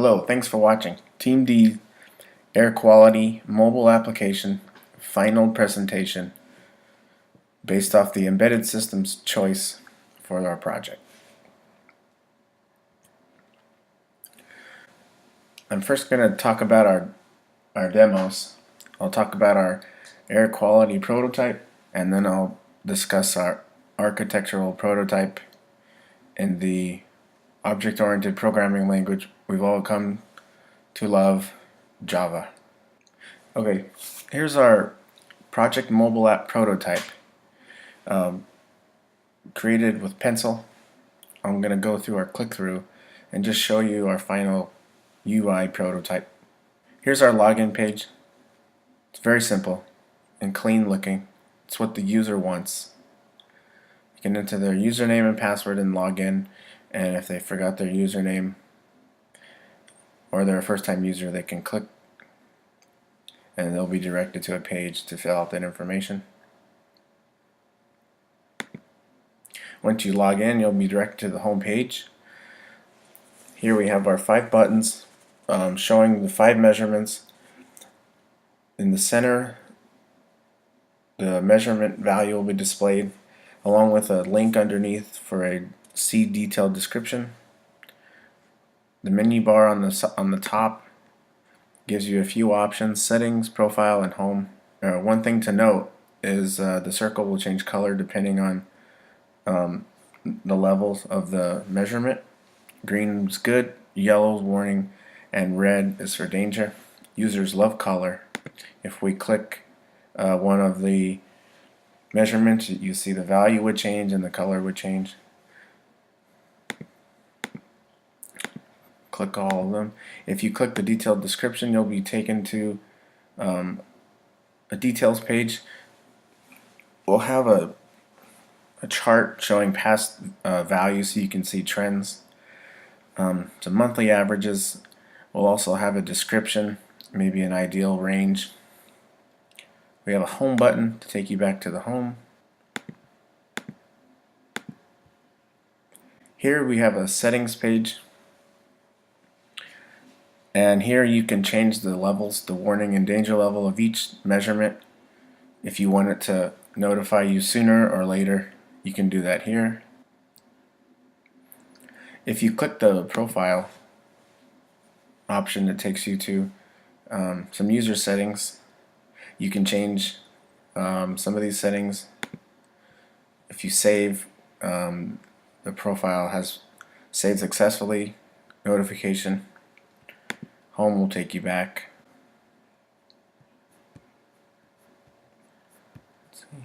Hello, thanks for watching. Team D Air Quality Mobile Application Final Presentation based off the embedded systems choice for our project. I'm first going to talk about our demos. I'll talk about our air quality prototype, and then I'll discuss our architectural prototype in the object-oriented programming language we've all come to love, Java. Okay, here's our project mobile app prototype created with Pencil. I'm going to go through our click-through and just show you our final UI prototype. Here's our login page. It's very simple and clean looking. It's what the user wants. You can enter their username and password and log in, and if they forgot their username or they're a first-time user, they can click and they'll be directed to a page to fill out that information. Once you log in, you'll be directed to the home page. Here we have our 5 buttons showing the 5 measurements. In the center, the measurement value will be displayed along with a link underneath for a see detailed description. The menu bar on the top gives you a few options: settings, profile, and home. One thing to note is the circle will change color depending on the levels of the measurement. Green is good, yellow is warning, and red is for danger. Users love color. If we click one of the measurements, you see the value would change and the color would change. Click all of them. If you click the detailed description, you'll be taken to a details page. We'll have a chart showing past values so you can see trends. So monthly averages. We'll also have a description, maybe an ideal range. We have a home button to take you back to the home. Here we have a settings page, and here you can change the levels, the warning and danger level of each measurement. If you want it to notify you sooner or later, you can do that here. If you click the profile option, it takes you to some user settings. You can change some of these settings. If you save, the profile has saved successfully. Notification. Home will take you back. Let's see.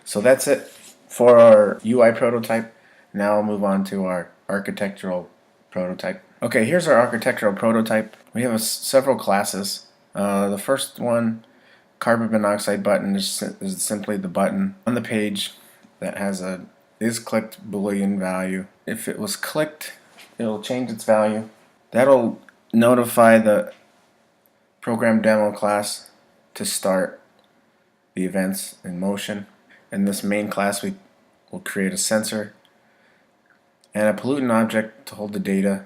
So that's it for our UI prototype. Now I'll move on to our architectural prototype. Okay, here's our architectural prototype. We have several classes. The first one, carbon monoxide button, is simply the button on the page that has a is clicked Boolean value. If it was clicked, it'll change its value. That'll notify the program demo class to start the events in motion. In this main class, we will create a sensor and a pollutant object to hold the data.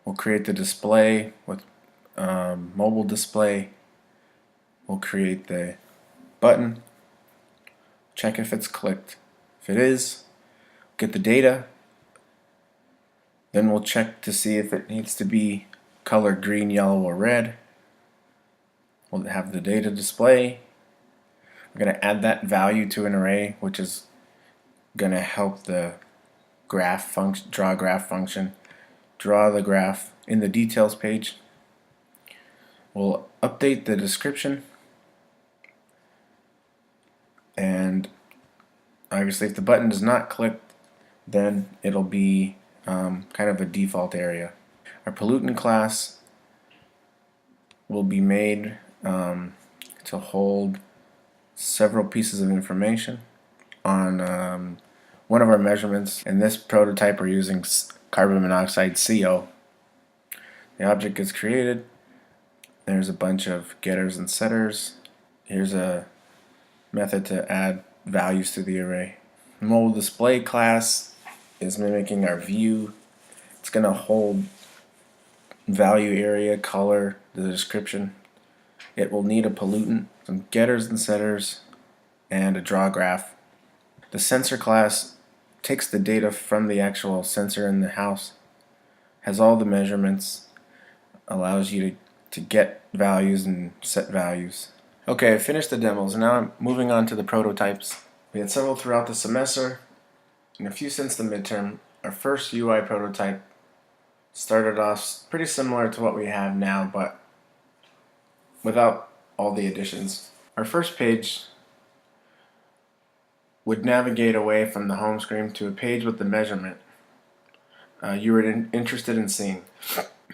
We'll create the display with mobile display. We'll create the button, check if it's clicked. If it is, get the data. Then we'll check to see if it needs to be colored green, yellow, or red. We'll have the data display. We're going to add that value to an array, which is going to help the graph function, draw graph function. Draw the graph in the details page. We'll update the description, and obviously if the button is not clicked, then it'll be kind of a default area. Our pollutant class will be made to hold several pieces of information on one of our measurements. In this prototype, we're using carbon monoxide, CO. The object is created. There's a bunch of getters and setters. Here's a method to add values to the array. The mobile display class is mimicking our view. It's going to hold value area, color, the description. It will need a pollutant, some getters and setters, and a draw graph. The sensor class takes the data from the actual sensor in the house, has all the measurements, allows you to get values and set values. Okay, I finished the demos. Now I'm moving on to the prototypes. We had several throughout the semester and a few since the midterm. Our first UI prototype started off pretty similar to what we have now, but without all the additions. Our first page would navigate away from the home screen to a page with the measurement you were interested in seeing.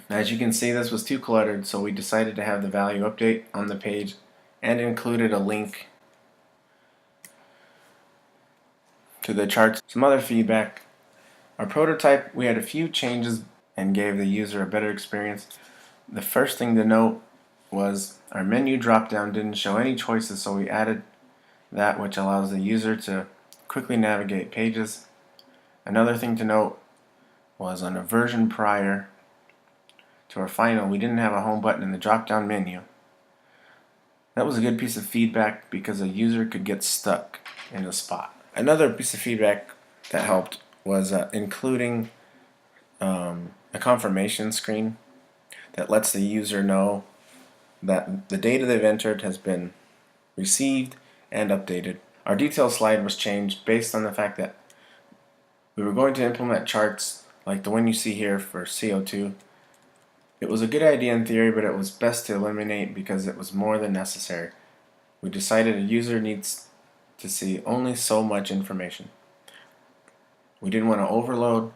As you can see, this was too cluttered, so we decided to have the value update on the page and included a link to the charts. Some other feedback. Our prototype, we had a few changes and gave the user a better experience. The first thing to note was our menu drop down didn't show any choices, so we added that, which allows the user to quickly navigate pages. Another thing to note was on a version prior to our final, we didn't have a home button in the drop down menu. That was a good piece of feedback because a user could get stuck in a spot. Another piece of feedback that helped was including a confirmation screen that lets the user know that the data they've entered has been received and updated. Our detail slide was changed based on the fact that we were going to implement charts like the one you see here for CO2. It was a good idea in theory, but it was best to eliminate because it was more than necessary. We decided a user needs to see only so much information. We didn't want to overload,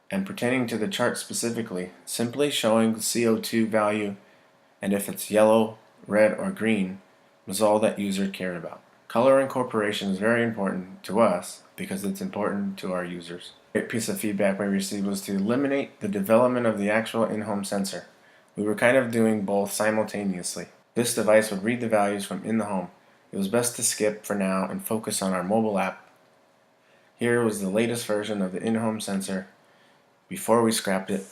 and pertaining to the chart specifically, simply showing the CO2 value and if it's yellow, red, or green was all that user cared about. Color incorporation is very important to us because it's important to our users. A great piece of feedback we received was to eliminate the development of the actual in-home sensor. We were kind of doing both simultaneously. This device would read the values from in the home. It was best to skip for now and focus on our mobile app. Here was the latest version of the in-home sensor before we scrapped it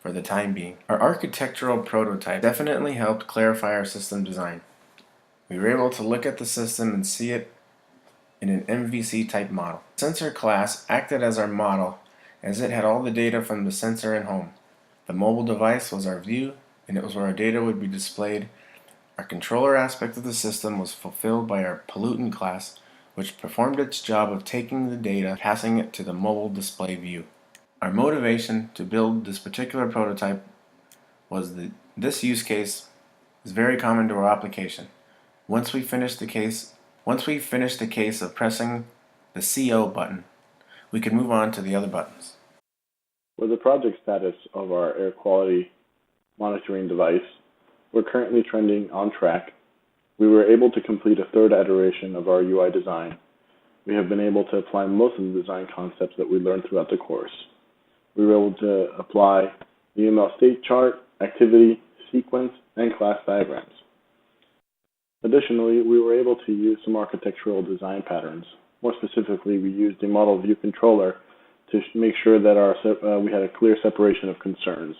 for the time being. Our architectural prototype definitely helped clarify our system design. We were able to look at the system and see it in an MVC type model. Sensor class acted as our model as it had all the data from the sensor in home. The mobile device was our view and it was where our data would be displayed. Our controller aspect of the system was fulfilled by our pollutant class, which performed its job of taking the data, passing it to the mobile display view. Our motivation to build this particular prototype was that this use case is very common to our application. Once we finish the case of pressing the CO button, we can move on to the other buttons. For the project status of our air quality monitoring device, we're currently trending on track. We were able to complete a third iteration of our UI design. We have been able to apply most of the design concepts that we learned throughout the course. We were able to apply the UML state chart, activity, sequence, and class diagrams. Additionally, we were able to use some architectural design patterns. More specifically, we used a model view controller to make sure that we had a clear separation of concerns.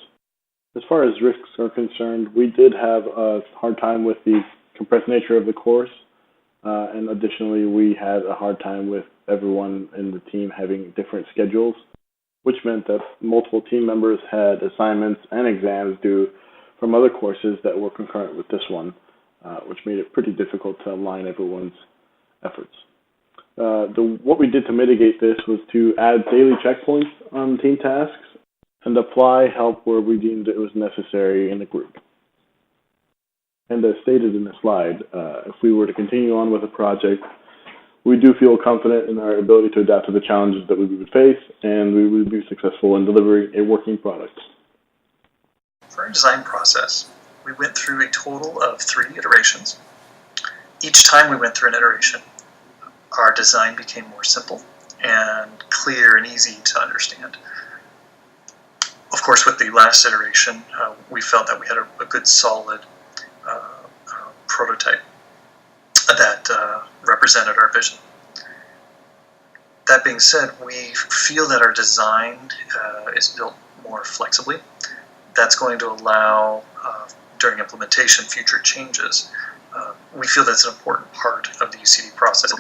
As far as risks are concerned, we did have a hard time with the compressed nature of the course, and additionally, we had a hard time with everyone in the team having different schedules, which meant that multiple team members had assignments and exams due from other courses that were concurrent with this one, which made it pretty difficult to align everyone's efforts. What we did to mitigate this was to add daily checkpoints on team tasks and apply help where we deemed it was necessary in the group. And as stated in the slide, if we were to continue on with the project, we do feel confident in our ability to adapt to the challenges that we would face, and we would be successful in delivering a working product. For our design process, we went through a total of 3 iterations. Each time we went through an iteration, our design became more simple and clear and easy to understand. Of course, with the last iteration, we felt that we had a good, solid prototype that represented our vision. That being said, we feel that our design is built more flexibly. That's going to allow, during implementation, future changes. We feel that's an important part of the UCD process.